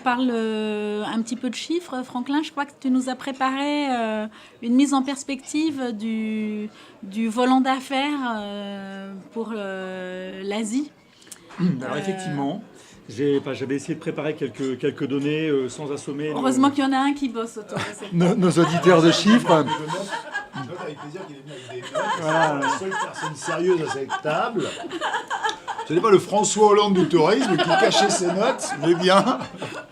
parle un petit peu de chiffres, Franklin. Je crois que tu nous as préparé une mise en perspective du volant d'affaires pour l'Asie. Alors effectivement, j'avais essayé de préparer quelques données sans assommer Heureusement qu'il y en a un qui bosse autour de cette nos auditeurs de chiffres. Je note avec plaisir qu'il est mis avec des notes. Voilà. La seule personne sérieuse à cette table. Ce n'est pas le François Hollande du tourisme qui cachait ses notes, mais bien.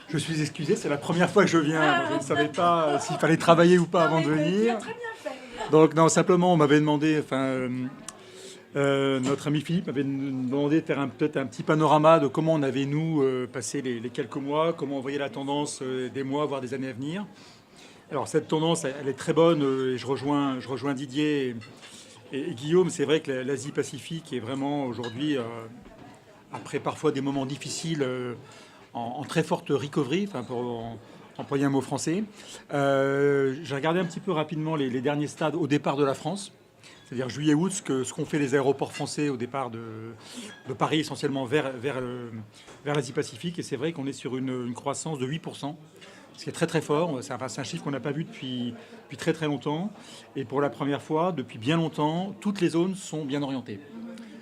Je suis excusé, c'est la première fois que je viens. Je ne savais pas s'il fallait travailler ou pas avant de venir. Très bien fait. Donc non, simplement, on m'avait demandé, notre ami Philippe m'avait demandé de faire peut-être un petit panorama de comment on avait, nous, passé les quelques mois, comment on voyait la tendance des mois, voire des années à venir. Alors cette tendance, elle est très bonne, et je rejoins Didier et Guillaume. C'est vrai que l'Asie-Pacifique est vraiment aujourd'hui, après parfois des moments difficiles, en très forte recovery, pour employer un mot français. J'ai regardé un petit peu rapidement les derniers stades au départ de la France, c'est-à-dire juillet-août, ce qu'ont fait les aéroports français au départ de Paris, essentiellement vers l'Asie-Pacifique. Et c'est vrai qu'on est sur une croissance de 8%. Ce qui est très très fort. C'est un chiffre qu'on n'a pas vu depuis très très longtemps. Et pour la première fois, depuis bien longtemps, toutes les zones sont bien orientées.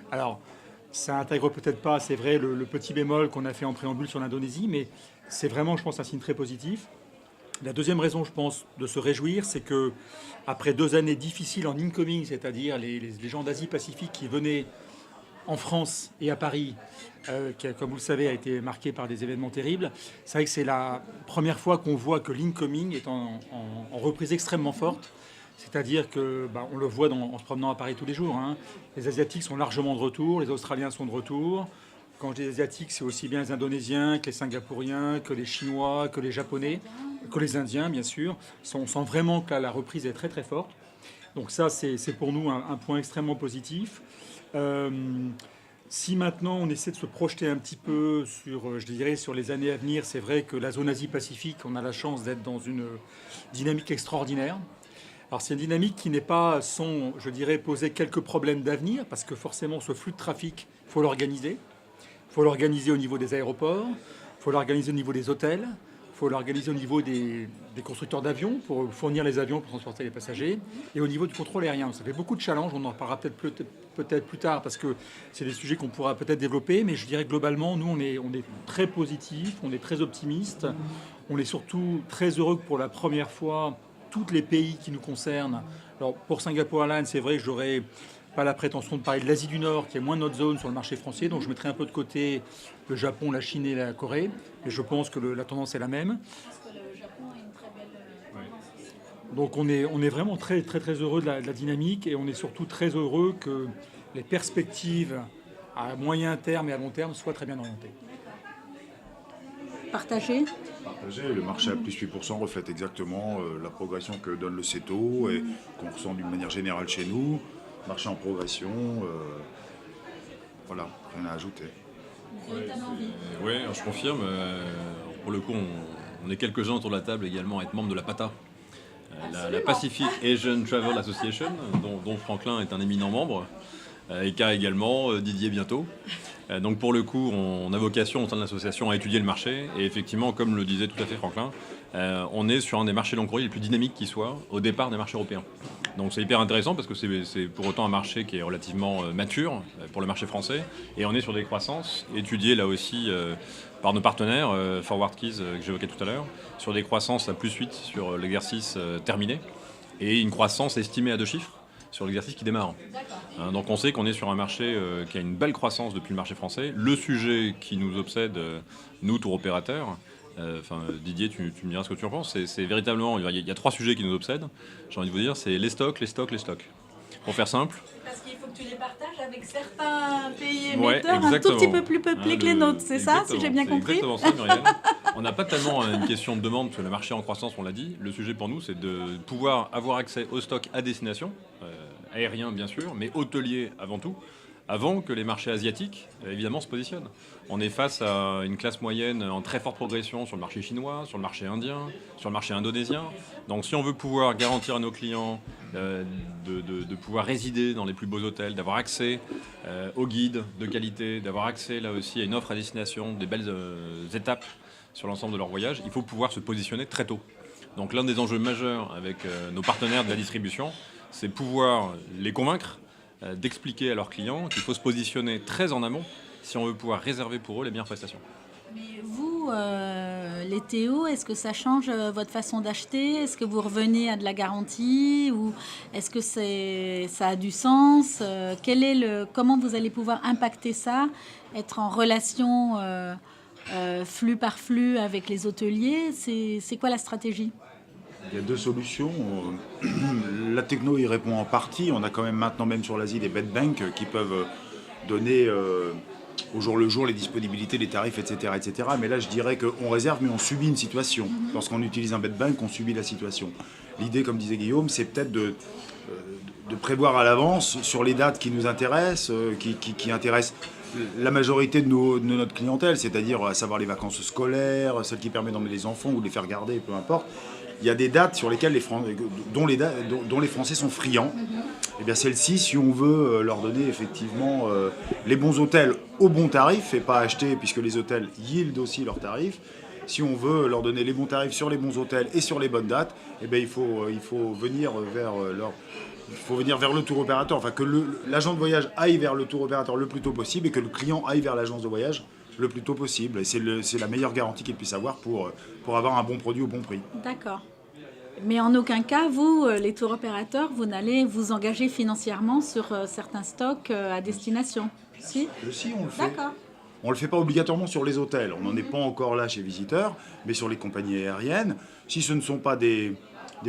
Alors, ça intègre peut-être pas, c'est vrai, le petit bémol qu'on a fait en préambule sur l'Indonésie, mais c'est vraiment, je pense, un signe très positif. La deuxième raison, je pense, de se réjouir, c'est que après 2 années difficiles en incoming, c'est-à-dire les gens d'Asie-Pacifique qui venaient en France et à Paris, qui, comme vous le savez, a été marqué par des événements terribles. C'est vrai que c'est la première fois qu'on voit que l'incoming est en reprise extrêmement forte. C'est-à-dire que, on le voit en se promenant à Paris tous les jours, hein. Les Asiatiques sont largement de retour, les Australiens sont de retour. Quand je dis Asiatiques, c'est aussi bien les Indonésiens que les Singapouriens, que les Chinois, que les Japonais, que les Indiens, bien sûr. On sent vraiment que la reprise est très très forte. Donc ça, c'est pour nous un point extrêmement positif. Si maintenant on essaie de se projeter un petit peu sur les années à venir, c'est vrai que la zone Asie-Pacifique, on a la chance d'être dans une dynamique extraordinaire. Alors c'est une dynamique qui n'est pas sans, poser quelques problèmes d'avenir, parce que forcément ce flux de trafic, il faut l'organiser. Il faut l'organiser au niveau des aéroports, il faut l'organiser au niveau des hôtels, il faut l'organiser au niveau des constructeurs d'avions pour fournir les avions pour transporter les passagers, et au niveau du contrôle aérien. Ça fait beaucoup de challenges, on en parlera peut-être plus tard parce que c'est des sujets qu'on pourra peut-être développer, mais je dirais que globalement, nous, on est très positifs, on est très optimistes, on est surtout très heureux que pour la première fois, tous les pays qui nous concernent. Alors pour Singapore Airlines, c'est vrai que j'aurais pas la prétention de parler de l'Asie du Nord, qui est moins notre zone sur le marché français, donc je mettrai un peu de côté le Japon, la Chine et la Corée, et je pense que la tendance est la même. Parce que le Japon a une très belle tendance aussi. Donc on est vraiment très très très heureux de la dynamique, et on est surtout très heureux que les perspectives à moyen terme et à long terme soient très bien orientées. Partagé. Le marché à plus 8% reflète exactement la progression que donne le CETO et qu'on ressent d'une manière générale chez nous. Marché en progression, voilà, rien à ajouter. Oui, je confirme. Pour le coup, on est quelques-uns autour de la table également à être membres de la PATA, la Pacific Asian Travel Association, dont Franklin est un éminent membre, et qu'a également Didier bientôt. Donc pour le coup, on a vocation au sein de l'association à étudier le marché, et effectivement, comme le disait tout à fait Franklin, on est sur un des marchés long courrier les plus dynamiques qui soit au départ des marchés européens. Donc c'est hyper intéressant parce que c'est pour autant un marché qui est relativement mature pour le marché français, et on est sur des croissances étudiées là aussi par nos partenaires, Forward Keys que j'évoquais tout à l'heure, sur des croissances à plus 8 sur l'exercice terminé, et une croissance estimée à 2 chiffres sur l'exercice qui démarre. Donc on sait qu'on est sur un marché qui a une belle croissance depuis le marché français. Le sujet qui nous obsède, nous, tour opérateurs, Didier, tu me diras ce que tu en penses, c'est véritablement, il y a 3 sujets qui nous obsèdent, j'ai envie de vous dire, c'est les stocks. Pour faire simple. Parce qu'il faut que tu les partages avec certains pays Ouais, émetteurs un tout petit peu plus peuplés que les nôtres, c'est ça, si j'ai bien compris? Exactement ça, Muriel. On n'a pas tellement une question de demande, parce que le marché est en croissance, on l'a dit. Le sujet pour nous, c'est de pouvoir avoir accès au stock à destination, aérien bien sûr, mais hôtelier avant tout, avant que les marchés asiatiques, évidemment, se positionnent. On est face à une classe moyenne en très forte progression sur le marché chinois, sur le marché indien, sur le marché indonésien. Donc si on veut pouvoir garantir à nos clients de pouvoir résider dans les plus beaux hôtels, d'avoir accès aux guides de qualité, d'avoir accès là aussi à une offre à destination, des belles étapes sur l'ensemble de leur voyage, il faut pouvoir se positionner très tôt. Donc l'un des enjeux majeurs avec nos partenaires de la distribution, c'est pouvoir les convaincre d'expliquer à leurs clients qu'il faut se positionner très en amont si on veut pouvoir réserver pour eux les meilleures prestations. Mais vous, les Théo, est-ce que ça change votre façon d'acheter? Est-ce que vous revenez à de la garantie? Ou est-ce que ça a du sens? Comment vous allez pouvoir impacter ça? Être en relation flux par flux avec les hôteliers? C'est quoi la stratégie? Il y a deux solutions. La techno y répond en partie. On a quand même maintenant, même sur l'Asie, des bed banks qui peuvent donner au jour le jour les disponibilités, les tarifs, etc., etc. Mais là, je dirais qu'on réserve, mais on subit une situation. Lorsqu'on utilise un bed bank, on subit la situation. L'idée, comme disait Guillaume, c'est peut-être de prévoir à l'avance sur les dates qui nous intéressent, qui intéressent la majorité de notre clientèle, c'est-à-dire à savoir les vacances scolaires, celles qui permettent d'emmener les enfants ou de les faire garder, peu importe. Il y a des dates sur lesquelles dont les Français sont friands. Et bien celles-ci, si on veut leur donner effectivement les bons hôtels au bon tarif, et pas acheter, puisque les hôtels yield aussi leurs tarifs, si on veut leur donner les bons tarifs sur les bons hôtels et sur les bonnes dates, et bien il faut venir vers le tour opérateur, enfin que l'agent de voyage aille vers le tour opérateur le plus tôt possible et que le client aille vers l'agence de voyage le plus tôt possible. Et c'est la meilleure garantie qu'il puisse avoir pour avoir un bon produit au bon prix. D'accord. Mais en aucun cas, vous, les tours opérateurs, vous n'allez vous engager financièrement sur certains stocks à destination. Si? Si, on le fait. D'accord. On ne le fait pas obligatoirement sur les hôtels. On n'en est pas encore là chez Visiteurs, mais sur les compagnies aériennes. Si ce ne sont pas des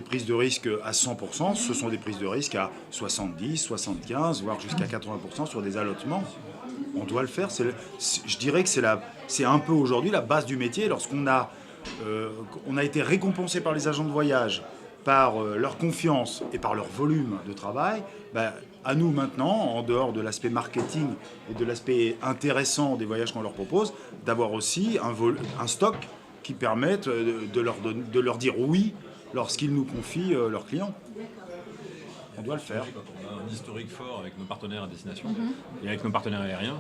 prises de risque à 100%, ce sont des prises de risque à 70, 75, voire jusqu'à 80% sur des allotements. On doit le faire. Je dirais que c'est un peu aujourd'hui la base du métier. Lorsqu'on on a été récompensé par les agents de voyage, par leur confiance et par leur volume de travail, à nous maintenant, en dehors de l'aspect marketing et de l'aspect intéressant des voyages qu'on leur propose, d'avoir aussi un stock qui permette de leur dire oui lorsqu'ils nous confient leurs clients. On doit le faire. Quand on a un historique fort avec nos partenaires à destination et avec nos partenaires aériens,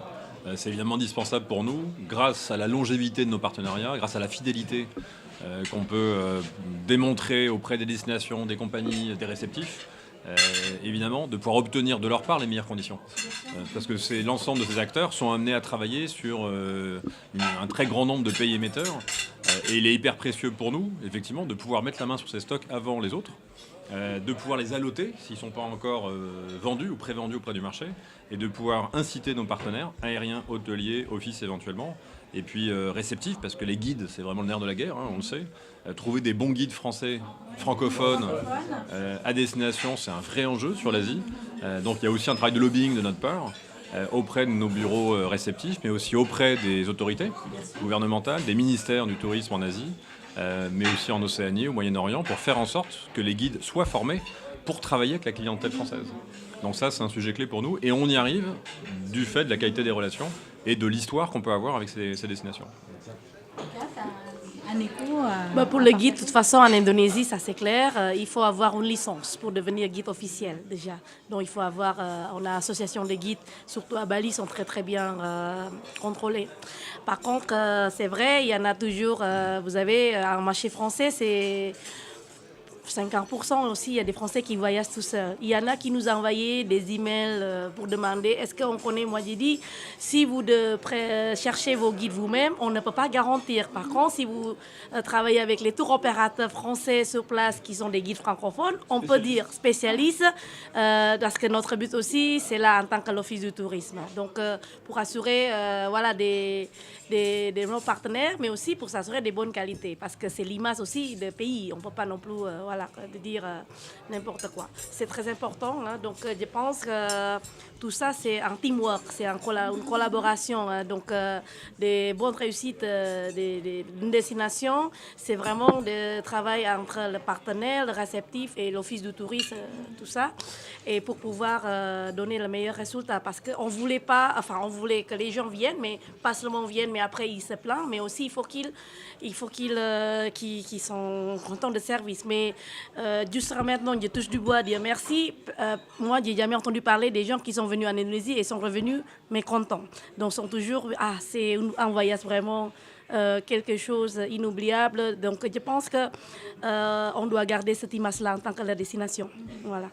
c'est évidemment indispensable pour nous, grâce à la longévité de nos partenariats, grâce à la fidélité qu'on peut démontrer auprès des destinations, des compagnies, des réceptifs, évidemment, de pouvoir obtenir de leur part les meilleures conditions. Parce que l'ensemble de ces acteurs sont amenés à travailler sur un très grand nombre de pays émetteurs. Et il est hyper précieux pour nous, effectivement, de pouvoir mettre la main sur ces stocks avant les autres, de pouvoir les alloter s'ils ne sont pas encore vendus ou prévendus auprès du marché, et de pouvoir inciter nos partenaires, aériens, hôteliers, office éventuellement, et puis réceptifs, parce que les guides, c'est vraiment le nerf de la guerre, on le sait. Trouver des bons guides français, francophones, à destination, c'est un vrai enjeu sur l'Asie. Donc il y a aussi un travail de lobbying de notre part, auprès de nos bureaux réceptifs, mais aussi auprès des autorités gouvernementales, des ministères du tourisme en Asie, mais aussi en Océanie, au Moyen-Orient, pour faire en sorte que les guides soient formés pour travailler avec la clientèle française. Donc ça, c'est un sujet clé pour nous, et on y arrive du fait de la qualité des relations et de l'histoire qu'on peut avoir avec ces destinations. Un écho pour le guide, de toute façon, en Indonésie, ça c'est clair, il faut avoir une licence pour devenir guide officiel déjà. Donc il faut avoir, on a l'association des guides, surtout à Bali, sont très très bien contrôlés. Par contre, c'est vrai, il y en a toujours, vous avez un marché français, c'est 50% aussi, il y a des Français qui voyagent tout seuls. Il y en a qui nous ont envoyé des emails pour demander est-ce qu'on connaît. Moi, j'ai dit si vous cherchez vos guides vous-même, on ne peut pas garantir. Par contre, si vous travaillez avec les tours opérateurs français sur place qui sont des guides francophones, on peut dire spécialistes, parce que notre but aussi, c'est là en tant que l'Office du tourisme. Donc, pour assurer nos partenaires, mais aussi pour s'assurer des bonnes qualités, parce que c'est l'image aussi des pays. On ne peut pas non plus de dire n'importe quoi. C'est très important. Donc, je pense que tout ça, c'est un teamwork, c'est une collaboration. Donc, des bonnes réussites d'une destination, c'est vraiment le travail entre le partenaire, le réceptif et l'Office du tourisme, tout ça, et pour pouvoir donner le meilleur résultat. Parce qu'on voulait que les gens viennent, mais pas seulement viennent, mais après ils se plaignent, mais aussi il faut qu'ils sont contents de service. Mais Jusqu'à maintenant, je touche du bois, dire merci. Moi, j'ai jamais entendu parler des gens qui sont venus en Indonésie et sont revenus mécontents. Donc, sont toujours, c'est un voyage vraiment quelque chose d'inoubliable. Donc, je pense que on doit garder cette image-là en tant que la destination. Voilà.